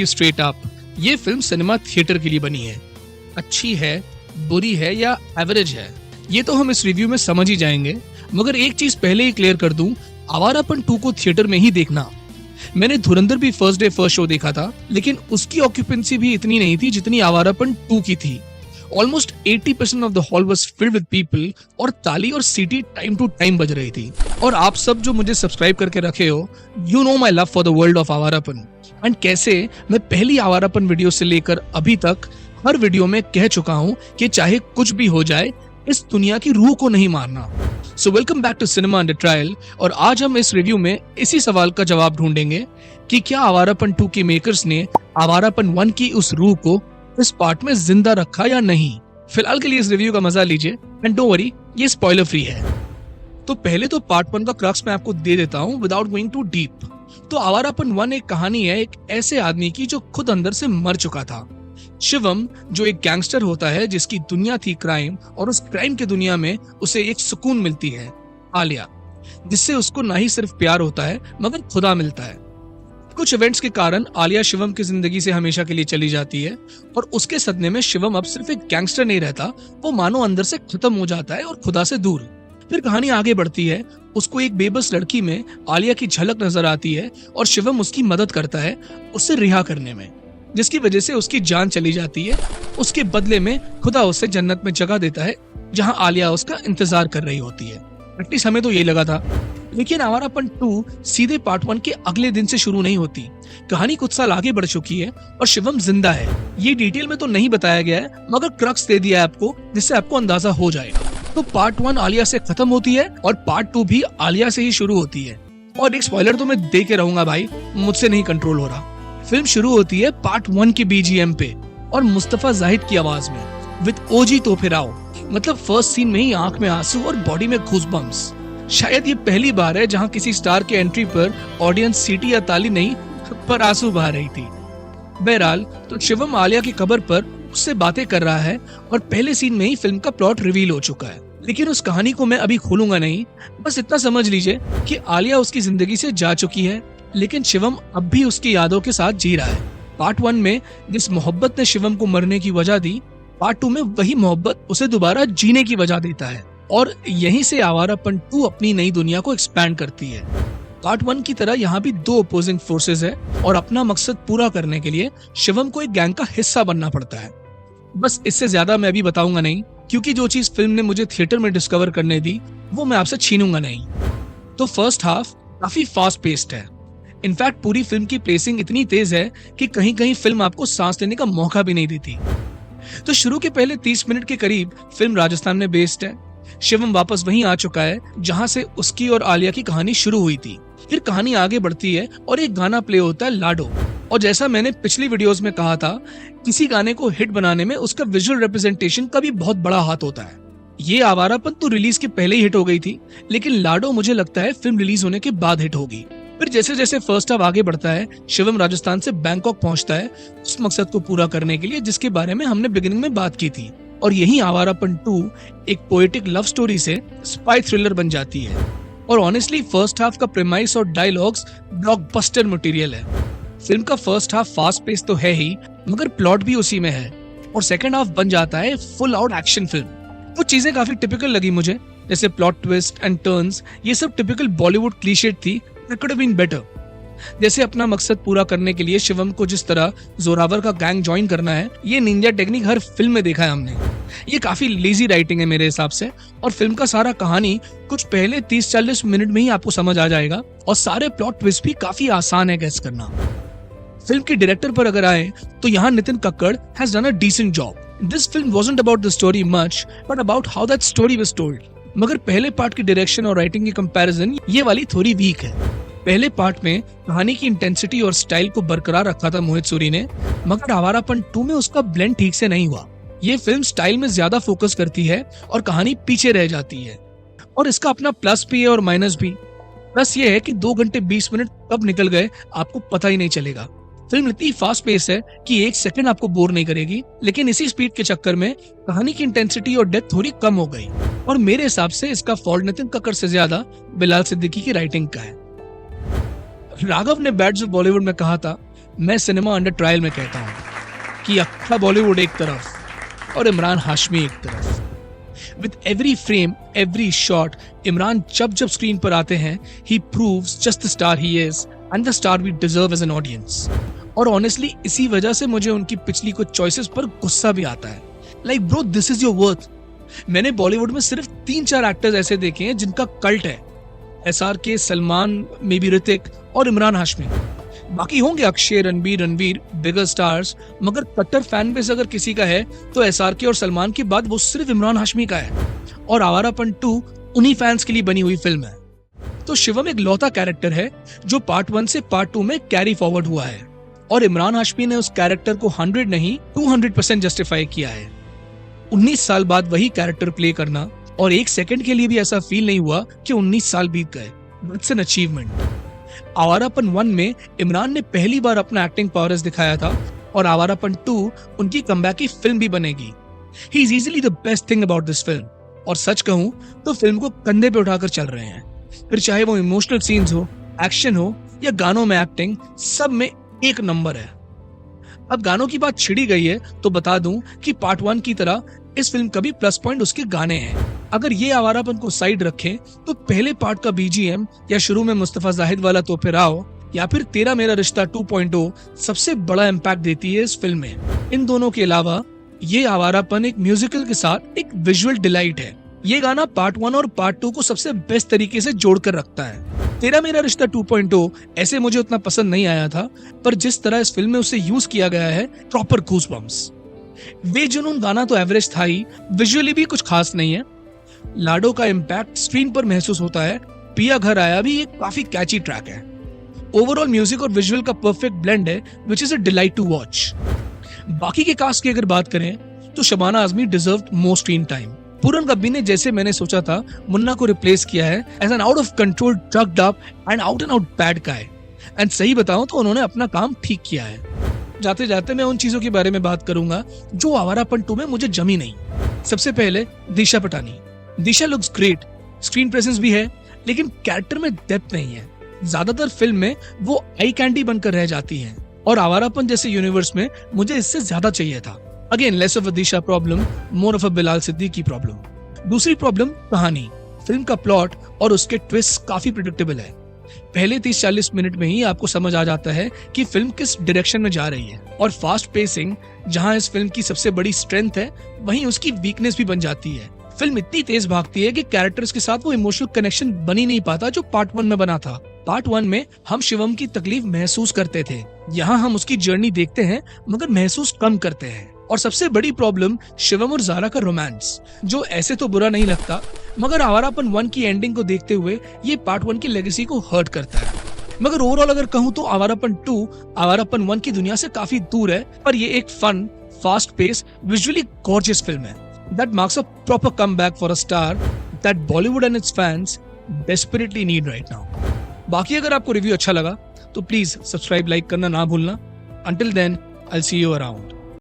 You straight up, ये film cinema theatre के लिए बनी है। अच्छी है, बुरी है या एवरेज है, ये तो हम इस रिव्यू में समझ ही जाएंगे। मगर एक चीज पहले ही क्लियर कर दूं, आवारापन 2 को थिएटर में ही देखना। मैंने धुरंधर भी फर्स्ट डे फर्स्ट शो देखा था, लेकिन उसकी ऑक्यूपेंसी भी इतनी नहीं थी जितनी आवारापन 2 की थी। Almost 80% of the hall was filled with people और ताली और सीटी टाइम टू टाइम बज रही थी। और आप सब जो मुझे सब्सक्राइब करके रखे हो, you know my love for the world of Awarapan and कैसे मैं पहली आवारापन वीडियो से लेकर अभी तक हर वीडियो में कह चुका हूँ कि चाहे कुछ भी हो जाए, इस दुनिया की रूह को नहीं मारना। So welcome back to cinema under trial, और आज हम इस रिव्यू में इसी सवाल का जवाब ढूंढेंगे कि क्या आवारापन 2 के मेकर्स ने आवारापन 1 की उस रूह को इस पार्ट में जिंदा रखा या नहीं। फिलहाल के लिए इस रिव्यू का मजा लीजिए एंड डोंट वरी, ये स्पॉइलर फ्री है। तो पहले तो पार्ट 1 का क्रक्स मैं आपको दे देता हूँ विदाउट गोइंग टू डीप। तो आवारापन 1 एक कहानी है एक ऐसे आदमी की जो खुद अंदर से मर चुका था। शिवम, जो एक गैंगस्टर होता है जिसकी दुनिया थी क्राइम, और उस क्राइम की दुनिया में उसे एक सुकून मिलती है, आलिया, जिससे उसको ना ही सिर्फ प्यार होता है मगर खुदा मिलता है। कुछ इवेंट्स के कारण आलिया शिवम की जिंदगी से हमेशा के लिए चली जाती है, और उसके सदमे में शिवम अब सिर्फ एक गैंगस्टर नहीं रहता, वो मानो अंदर से खत्म हो जाता है और खुदा से दूर। फिर कहानी आगे बढ़ती है, उसको एक बेबस लड़की में आलिया की झलक नजर आती है और शिवम उसकी मदद करता है उसे रिहा करने में, जिसकी वजह से उसकी जान चली जाती है। उसके बदले में खुदा उसे जन्नत में जगह देता है जहां आलिया उसका इंतजार कर रही होती है। एटलीस्ट हमें तो यही लगा था। लेकिन आवारापन 2 सीधे पार्ट 1 के अगले दिन से शुरू नहीं होती। कहानी कुछ साल आगे बढ़ चुकी है और शिवम जिंदा है। ये डिटेल में तो नहीं बताया गया है, मगर क्रक्स दे दिया है आपको, जिससे आपको अंदाजा हो जाएगा। तो पार्ट 1 आलिया से खत्म होती है और पार्ट 2 भी आलिया से ही शुरू होती है। और एक स्पॉइलर तो मैं दे के रहूंगा भाई, मुझसे नहीं कंट्रोल हो रहा। फिल्म शुरू होती है पार्ट 1 के बीजीएम पे और मुस्तफा जाहिद की आवाज में विद ओजी तोहफे राव। मतलब फर्स्ट सीन में ही आंख में आंसू और बॉडी में गूज़बम्प्स। शायद ये पहली बार है जहां किसी स्टार के एंट्री पर ऑडियंस सीटी या ताली नहीं पर आंसू बहा रही थी। बहरहाल, तो शिवम आलिया की कब्र पर उससे बातें कर रहा है और पहले सीन में ही फिल्म का प्लॉट रिवील हो चुका है। लेकिन उस कहानी को मैं अभी खोलूंगा नहीं, बस इतना समझ लीजिए कि आलिया उसकी जिंदगी से जा चुकी है, लेकिन शिवम अब भी उसकी यादों के साथ जी रहा है। पार्ट 1 में जिस मोहब्बत ने शिवम को मरने की वजह दी, पार्ट 2 में वही मोहब्बत उसे दोबारा जीने की वजह देता है। और यहीं से आवारापन 2 अपनी नई दुनिया को एक्सपैंड करती है। पार्ट 1 की तरह यहाँ भी 2 अपोजिंग फोर्सेस है और अपना मकसद पूरा करने के लिए शिवम को एक गैंग का हिस्सा बनना पड़ता है। बस इससे ज्यादा मैं अभी बताऊंगा नहीं, क्योंकि जो चीज फिल्म ने मुझे थिएटर में डिस्कवर करने दी वो मैं आपसे छीनूंगा नहीं। तो फर्स्ट हाफ काफी फास्ट पेस्ड है। इनफैक्ट पूरी फिल्म की पेसिंग इतनी तेज है कि कहीं कहीं फिल्म आपको सांस लेने का मौका भी नहीं देती। तो शुरू के पहले 30 मिनट के करीब फिल्म राजस्थान में बेस्ड है। शिवम वापस वहीं आ चुका है जहां से उसकी और आलिया की कहानी शुरू हुई थी। फिर कहानी आगे बढ़ती है और एक गाना प्ले होता है, लाडो। और जैसा मैंने पिछली वीडियोस में कहा था, किसी गाने को हिट बनाने में उसका विजुअल रिप्रेजेंटेशन का भी बहुत बड़ा हाथ होता है। ये आवारापन तो रिलीज के पहले ही हिट हो गई थी, लेकिन लाडो मुझे लगता है फिल्म रिलीज होने के बाद हिट होगी। फिर जैसे जैसे फर्स्ट हाफ आगे बढ़ता है, शिवम राजस्थान से बैंकॉक पहुंचता है उस मकसद को पूरा करने के लिए जिसके बारे में हमने बिगिनिंग में बात की थी। और यही आवारापन 2 एक पोएटिक लव स्टोरी से स्पाई थ्रिलर बन जाती है। और ऑनेस्टली फर्स्ट हाफ का प्रेमाइस और डायलॉग्स ब्लॉकबस्टर मटेरियल है। फिल्म का फर्स्ट हाफ फास्ट पेस तो है ही, मगर प्लॉट भी उसी में है। और सेकंड हाफ बन जाता है फुल आउट एक्शन फिल्म। कुछ चीजें काफी टिपिकल लगी मुझे, जैसे प्लॉट ट्विस्ट एंड टर्न्स, ये सब टिपिकल बॉलीवुड क्लीशे थी, it could have been better. जैसे अपना मकसद पूरा करने के लिए शिवम को जिस तरह जोरावर का गैंग ज्वाइन करना है, ये निंजा टेक्निक हर फिल्म में देखा है हमने। ये काफी लेजी राइटिंग है मेरे हिसाब से, और फिल्म का सारा कहानी कुछ पहले 30-40 मिनट में ही आपको समझ आ जाएगा, और सारे प्लॉट ट्विस्ट भी काफी आसान है गेस करना। फिल्म के डायरेक्टर पर अगर आए तो यहाँ Nitin Kakkar has done a decent job. This film wasn't about the story much, but about how that story was told. मगर पहले पार्ट की डायरेक्शन और राइटिंग की कंपैरिजन ये वाली थोड़ी वीक है। पहले पार्ट में कहानी की इंटेंसिटी और स्टाइल को बरकरार रखा था मोहित सूरी ने, मगर आवारापन 2 में उसका ब्लेंड ठीक से नहीं हुआ। ये फिल्म स्टाइल में ज्यादा फोकस करती है और कहानी पीछे रह जाती है। और इसका अपना प्लस भी है और माइनस भी। प्लस ये है कि 2 घंटे 20 मिनट कब निकल गए आपको पता ही नहीं चलेगा। फिल्म इतनी फास्ट पेस है कि 1 सेकंड आपको बोर नहीं करेगी, लेकिन इसी स्पीड के चक्कर में कहानी की इंटेंसिटी और डेप्थ थोड़ी कम हो गई। और मेरे हिसाब से इसका फॉल्ट नितिन कक्कड़ से ज्यादा बिलाल सिद्दीकी की राइटिंग का है। राघव ने बैड्स ऑफ बॉलीवुड में कहा था, मैं सिनेमा अंडर ट्रायल में कहता हूँ कि अक्खा बॉलीवुड एक तरफ और इमरान हाशमी एक तरफ। With every frame, every shot, Imran जब जब स्क्रीन पर आते हैं, he proves just the star he is and the star we deserve as an audience. और honestly इसी वजह से मुझे उनकी पिछली कुछ चॉइसेस पर गुस्सा भी आता है। Like bro, this is your worth. मैंने बॉलीवुड में सिर्फ 3-4 एक्टर्स ऐसे देखे हैं जिनका कल्ट है। SRK, Salman, may be Hrithik और इमरान हाशमी। बाकी होंगे अक्षय, रणवीर बिगर स्टार्स, मगर कट्टर फैन बेस अगर किसी का है तो SRK और सलमान के बाद वो सिर्फ इमरान हाशमी का है। और आवारापन 2 उन्हीं फैंस के लिए बनी हुई फिल्म है। तो शिवम एक लौता कैरेक्टर है जो पार्ट 1 से पार्ट 2 में कैरी फॉरवर्ड हुआ है, और इमरान हाशमी ने उस कैरेक्टर को 100 नहीं 200% जस्टिफाई किया है। 19 साल बाद वही कैरेक्टर प्ले करना, और एक सेकंड के लिए भी ऐसा फील नहीं हुआ कि 19 साल बीत गए। It's an achievement. आवारापन 1 में इमरान ने पहली बार अपना एक्टिंग पावर्स दिखाया था, और आवारापन 2 उनकी कमबैक की फिल्म भी बनेगी। He is easily the best thing about this film, और सच कहूं तो फिल्म को कंधे पे उठाकर चल रहे हैं। फिर चाहे वो इमोशनल सीन्स हो, एक्शन हो या गानों में एक्टिंग, सब में एक नंबर है। अब गानों की बात छिड़ी गई है तो बता दूं कि पार्ट 1 की तरह इस फिल्म का भी प्लस पॉइंट उसके गाने हैं। अगर ये आवारापन को साइड रखें तो पहले पार्ट का BGM या शुरू में मुस्तफा जाहिद वाला तो फिर आओ या फिर तेरा मेरा रिश्ता 2.0 सबसे बड़ा इम्पैक्ट देती है इस फिल्म में। इन दोनों के अलावा ये आवारापन एक म्यूजिकल के साथ एक विजुअल डिलाइट है। ये गाना पार्ट 1 और पार्ट 2 को सबसे बेस्ट तरीके से जोड़कर रखता है। तेरा मेरा रिश्ता 2.0 ऐसे मुझे उतना पसंद नहीं आया था, पर जिस तरह इस फिल्म में उसे यूज किया गया है, प्रॉपर गूज़बम्प्स। वे जुनून गाना तो एवरेज था ही, विजुअली भी कुछ खास नहीं है। लाडो का इम्पैक्ट स्क्रीन पर महसूस होता है। पिया घर आया भी एक काफी कैची ट्रैक है। ओवरऑल म्यूजिक और विजुअल का परफेक्ट ब्लेंड है, which is a delight to watch. बाकी के कास्ट की अगर बात करें तो Shabana Azmi deserved more screen time. Puran Gabbi ने, जैसे मैंने सोचा था, मुन्ना को रिप्लेस किया है as an out of control drugged up and out bad guy. And सही बताऊं तो उन्होंने अपना काम ठीक किया है। जाते जाते मैं उन चीजों के बारे में बात करूंगा जो आवारापन 2 में मुझे जमी नहीं। सबसे पहले दिशा पटानी। दिशा लुक्स ग्रेट, स्क्रीन प्रेजेंस भी है, लेकिन कैरेक्टर में डेप्थ नहीं है। ज्यादातर फिल्म में वो आई कैंडी बनकर रह जाती है, और आवारापन जैसे यूनिवर्स में मुझे इससे ज्यादा चाहिए था। Again less of a Disha problem, more of a Bilal Siddiqui problem. दूसरी प्रॉब्लम कहानी। फिल्म का प्लॉट और उसके ट्विस्ट काफी प्रिडिक्टेबल है। पहले 30-40 मिनट में ही आपको समझ आ जाता है कि फिल्म किस डायरेक्शन में जा रही है, और फास्ट पेसिंग जहां इस फिल्म की सबसे बड़ी स्ट्रेंथ है, वहीं उसकी वीकनेस भी बन जाती है। फिल्म इतनी तेज भागती है कि कैरेक्टर्स के साथ वो इमोशनल कनेक्शन बन ही नहीं पाता जो पार्ट 1 में बना था। पार्ट 1 में हम शिवम की तकलीफ महसूस करते थे, यहाँ हम उसकी जर्नी देखते हैं मगर महसूस कम करते हैं। और सबसे बड़ी प्रॉब्लम शिवम और ज़ारा का रोमांस, जो ऐसे तो बुरा नहीं लगता, मगर आवारापन 1 की एंडिंग को देखते हुए ये पार्ट 1 की लेगेसी को हर्ट करता है। मगर ओवरऑल अगर कहूँ तो आवारापन 2 आवारापन 1 की दुनिया से काफी दूर है, पर ये एक fun, fast pace, visually gorgeous film है that marks a proper comeback for a star that Bollywood and its fans desperately need right now. बाकी अगर आपको रिव्यू अच्छा लगा तो प्लीज सब्सक्राइब, लाइक करना ना भूलना। Until then, I'll see you around.